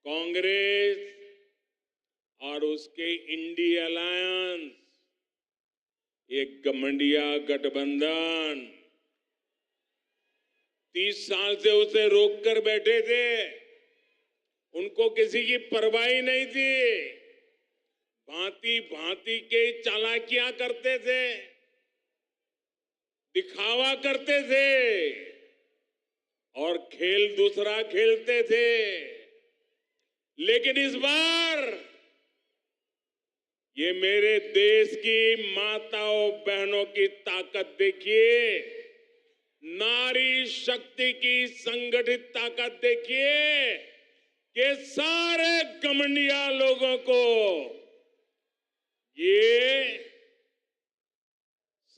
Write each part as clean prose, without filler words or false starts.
कांग्रेस और उसके INDI alliance, एक घमंडिया गठबंधन 30 साल से उसे रोक कर बैठे थे। उनको किसी की परवाह नहीं थी। भांति भांति के चालाकियां करते थे, दिखावा करते थे और खेल दूसरा खेलते थे। लेकिन इस बार ये मेरे देश की माताओं बहनों की ताकत देखिए, नारी शक्ति की संगठित ताकत देखिए कि सारे घमंडिया लोगों को ये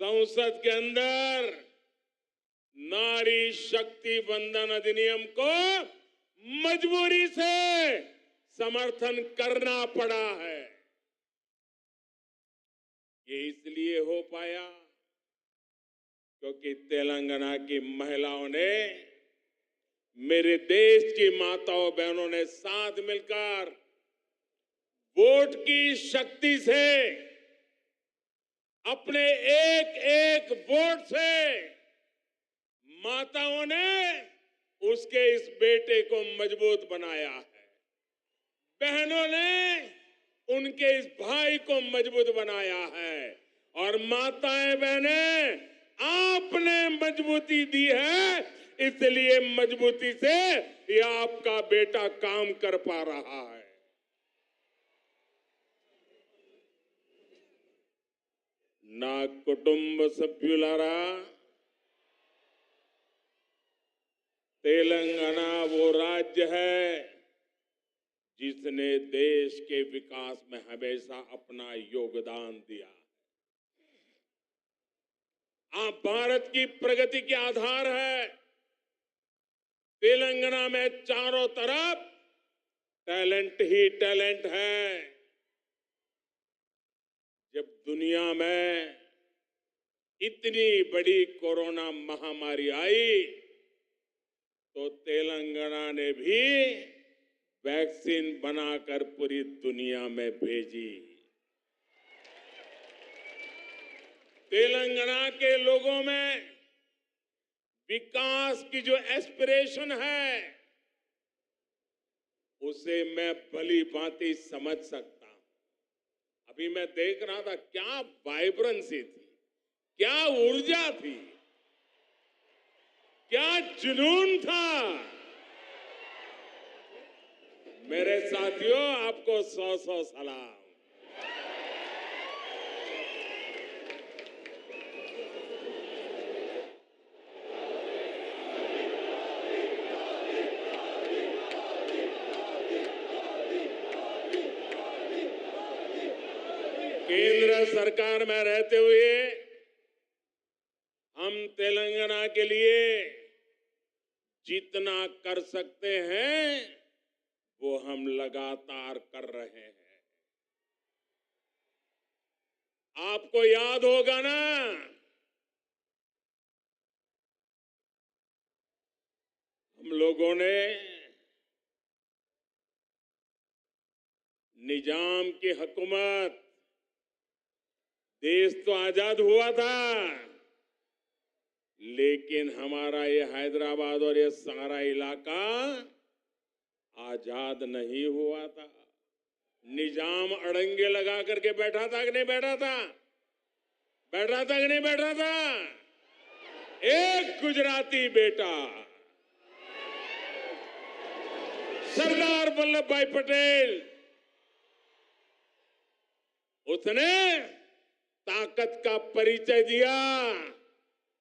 संसद के अंदर नारी शक्ति वंदन अधिनियम को मजबूरी से समर्थन करना पड़ा है। ये इसलिए हो पाया क्योंकि तेलंगाना की महिलाओं ने, मेरे देश की माताओं बहनों ने साथ मिलकर वोट की शक्ति से, अपने एक एक वोट से माताओं ने उसके इस बेटे को मजबूत बनाया है। बहनों ने उनके इस भाई को मजबूत बनाया है और माताएं बहनें आपने मजबूती दी है, इसलिए मजबूती से ये आपका बेटा काम कर पा रहा है। నా కుటుంబ సభ్యులారా, तेलंगाना वो राज्य है जिसने देश के विकास में हमेशा अपना योगदान दिया। आप भारत की प्रगति के आधार है। तेलंगाना में चारों तरफ टैलेंट ही टैलेंट है। जब दुनिया में इतनी बड़ी कोरोना महामारी आई तो तेलंगाना ने भी वैक्सीन बनाकर पूरी दुनिया में भेजी। तेलंगाना के लोगों में विकास की जो एस्पिरेशन है उसे मैं भली भांति समझ सकता हूं। अभी मैं देख रहा था, क्या वाइब्रेंसी थी, क्या ऊर्जा थी, क्या जुनून था। मेरे साथियों, आपको 100 सलाम। केंद्र सरकार में रहते हुए हम तेलंगाना के लिए जितना कर सकते हैं वो हम लगातार कर रहे हैं। आपको याद होगा ना, हम लोगों ने निजाम की हुकूमत, देश तो आजाद हुआ था लेकिन हमारा ये हैदराबाद और ये सारा इलाका आजाद नहीं हुआ था। निजाम अड़ंगे लगा करके बैठा था कि नहीं बैठा था? बैठा था कि नहीं बैठा था? एक गुजराती बेटा सरदार वल्लभ भाई पटेल, उसने ताकत का परिचय दिया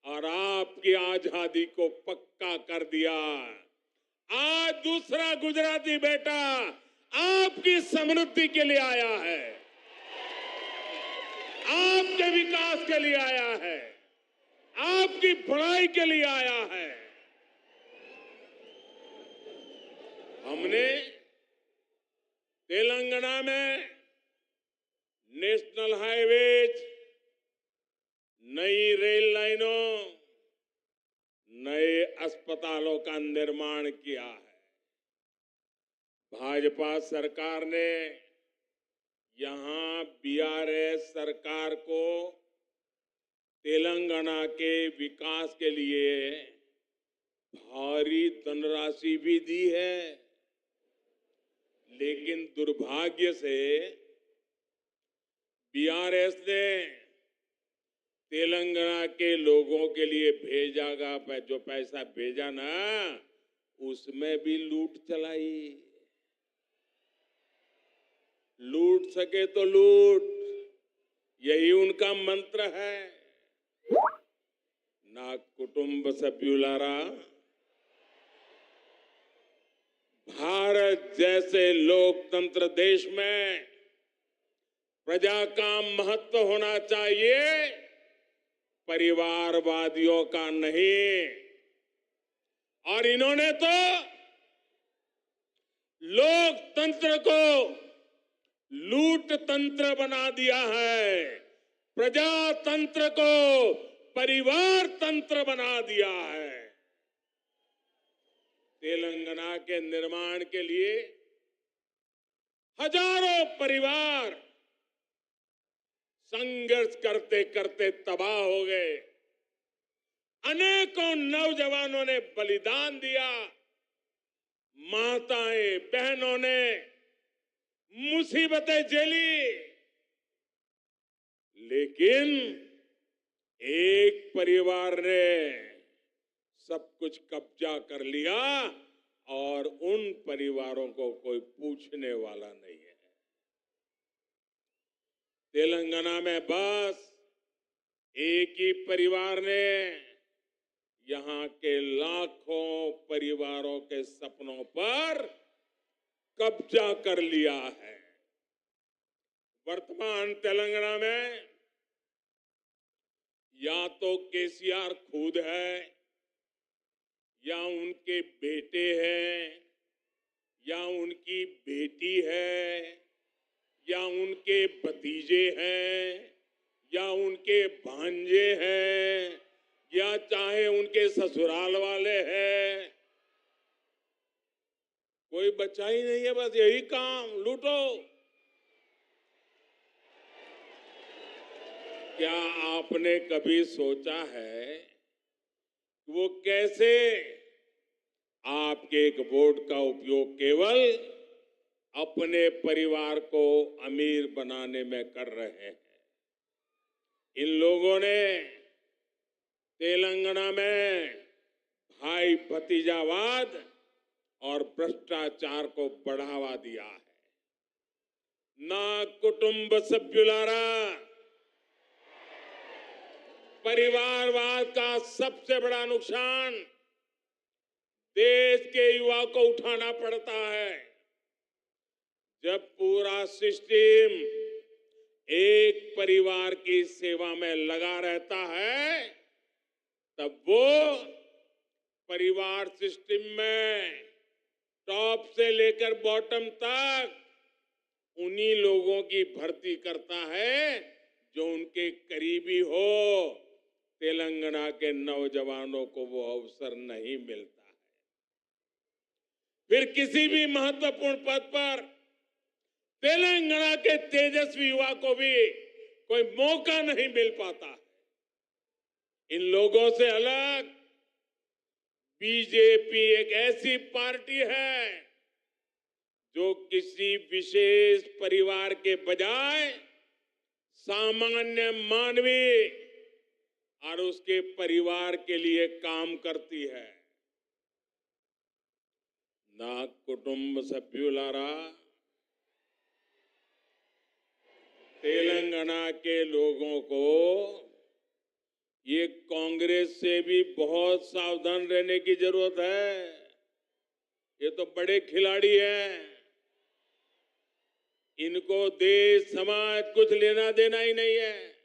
और आपकी आजादी को पक्का कर दिया। आज दूसरा गुजराती बेटा आपकी समृद्धि के लिए आया है, आपके विकास के लिए आया है, आपकी भलाई के लिए आया है। हमने तेलंगाना में नेशनल हाईवेज, नई रेल लाइनों, नए अस्पतालों का निर्माण किया है। भाजपा सरकार ने यहां बीआरएस सरकार को तेलंगाना के विकास के लिए भारी धनराशि भी दी है, लेकिन दुर्भाग्य से बीआरएस ने तेलंगाना के लोगों के लिए जो पैसा भेजा ना, उसमें भी लूट चलाई। लूट सके तो लूट, यही उनका मंत्र है। ना कुटुंब सभ्युलारा, भारत जैसे लोकतंत्र देश में प्रजा का महत्व होना चाहिए, परिवारवादियों का नहीं। और इन्होंने तो लोकतंत्र को लूट तंत्र बना दिया है, प्रजातंत्र को परिवार तंत्र बना दिया है। तेलंगाना के निर्माण के लिए हजारों परिवार संघर्ष करते करते तबाह हो गए। अनेकों नौजवानों ने बलिदान दिया, माताएं बहनों ने मुसीबतें झेली, लेकिन एक परिवार ने सब कुछ कब्जा कर लिया और उन परिवारों को कोई पूछने वाला नहीं है। तेलंगाना में बस एक ही परिवार ने यहां के लाखों परिवारों के सपनों पर कब्जा कर लिया है। वर्तमान तेलंगाना में या तो केसीआर खुद है, या उनके बेटे हैं, या उनकी बेटी है, या उनके भतीजे हैं, या उनके भांजे हैं, या चाहे उनके ससुराल वाले हैं। कोई बचा ही नहीं है, बस यही काम, लूटो। क्या आपने कभी सोचा है वो कैसे आपके एक वोट का उपयोग केवल अपने परिवार को अमीर बनाने में कर रहे हैं? इन लोगों ने तेलंगाना में भाई भतीजावाद और भ्रष्टाचार को बढ़ावा दिया है। ना कुटुंब सभ्युलारा, परिवारवाद का सबसे बड़ा नुकसान देश के युवा को उठाना पड़ता है। जब पूरा सिस्टम एक परिवार की सेवा में लगा रहता है, तब वो परिवार सिस्टम में टॉप से लेकर बॉटम तक उन्हीं लोगों की भर्ती करता है जो उनके करीबी हो। तेलंगाना के नौजवानों को वो अवसर नहीं मिलता है। फिर किसी भी महत्वपूर्ण पद पर तेलंगाना के तेजस्वी युवा को भी कोई मौका नहीं मिल पाता है। इन लोगों से अलग बीजेपी एक ऐसी पार्टी है जो किसी विशेष परिवार के बजाय सामान्य मानवी और उसके परिवार के लिए काम करती है। ना कुटुंब सभ्युलारा, तेलंगाना के लोगों को ये कांग्रेस से भी बहुत सावधान रहने की जरूरत है। ये तो बड़े खिलाड़ी हैं, इनको देश समाज कुछ लेना देना ही नहीं है।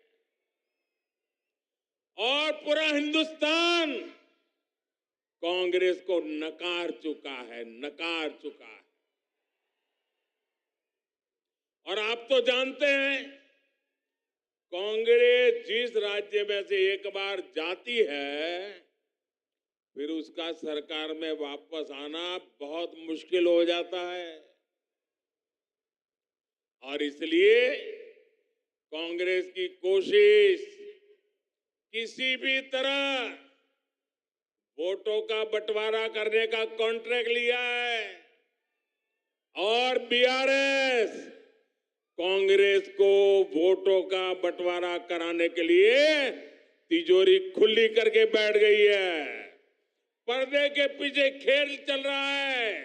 और पूरा हिंदुस्तान कांग्रेस को नकार चुका है। और आप तो जानते हैं, कांग्रेस जिस राज्य में से एक बार जाती है, फिर उसका सरकार में वापस आना बहुत मुश्किल हो जाता है। और इसलिए कांग्रेस की कोशिश किसी भी तरह वोटों का बंटवारा करने का कॉन्ट्रैक्ट लिया है और बीआरएस कांग्रेस को वोटों का बंटवारा कराने के लिए तिजोरी खुली करके बैठ गई है। पर्दे के पीछे खेल चल रहा है,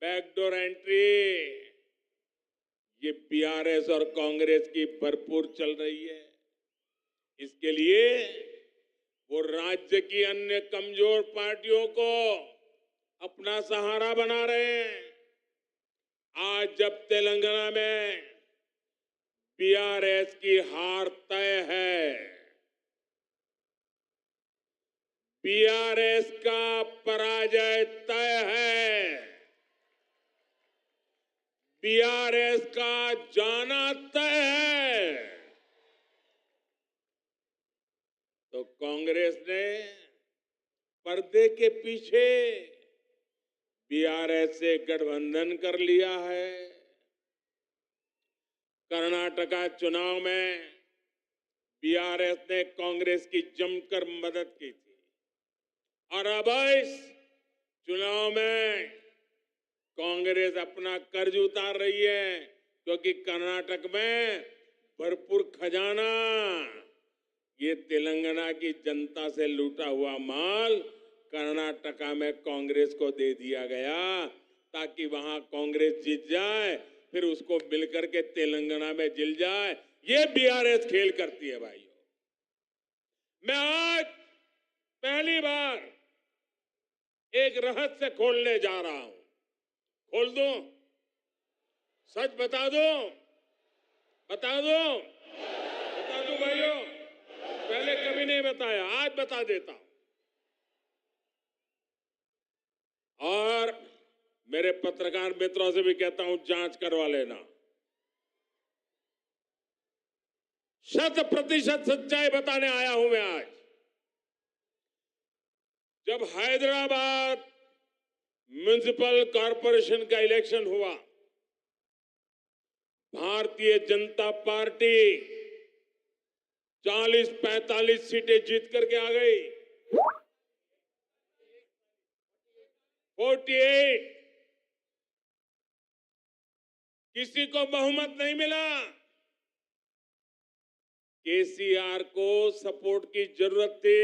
बैकडोर एंट्री ये बीआरएस और कांग्रेस की भरपूर चल रही है। इसके लिए वो राज्य की अन्य कमजोर पार्टियों को अपना सहारा बना रहे हैं। आज जब तेलंगाना में बीआरएस की हार तय है, बीआरएस का पराजय तय है, बीआरएस का जाना तय है, तो कांग्रेस ने पर्दे के पीछे बीआरएस से गठबंधन कर लिया है। कर्नाटका चुनाव में बीआरएस ने कांग्रेस की जमकर मदद की थी और अब इस चुनाव में कांग्रेस अपना कर्ज उतार रही है, क्योंकि कर्नाटक में भरपूर खजाना ये तेलंगाना की जनता से लूटा हुआ माल कर्नाटका में कांग्रेस को दे दिया गया ताकि वहां कांग्रेस जीत जाए, फिर उसको मिलकर के तेलंगाना में जिल जाए। ये बीआरएस खेल करती है भाइयों। मैं आज पहली बार एक रहस्य खोलने जा रहा हूं। खोल दूं? सच बता दूं? बता दूं? बता दूं भाइयों? पहले कभी नहीं बताया, आज बता देता हूं। और मेरे पत्रकार मित्रों से भी कहता हूं, जांच करवा लेना। 100% सच्चाई बताने आया हूं मैं आज। जब हैदराबाद म्युनिसिपल कॉरपोरेशन का इलेक्शन हुआ, भारतीय जनता पार्टी 40-45 सीटें जीत करके आ गई। 48 किसी को बहुमत नहीं मिला। केसीआर को सपोर्ट की जरूरत थी।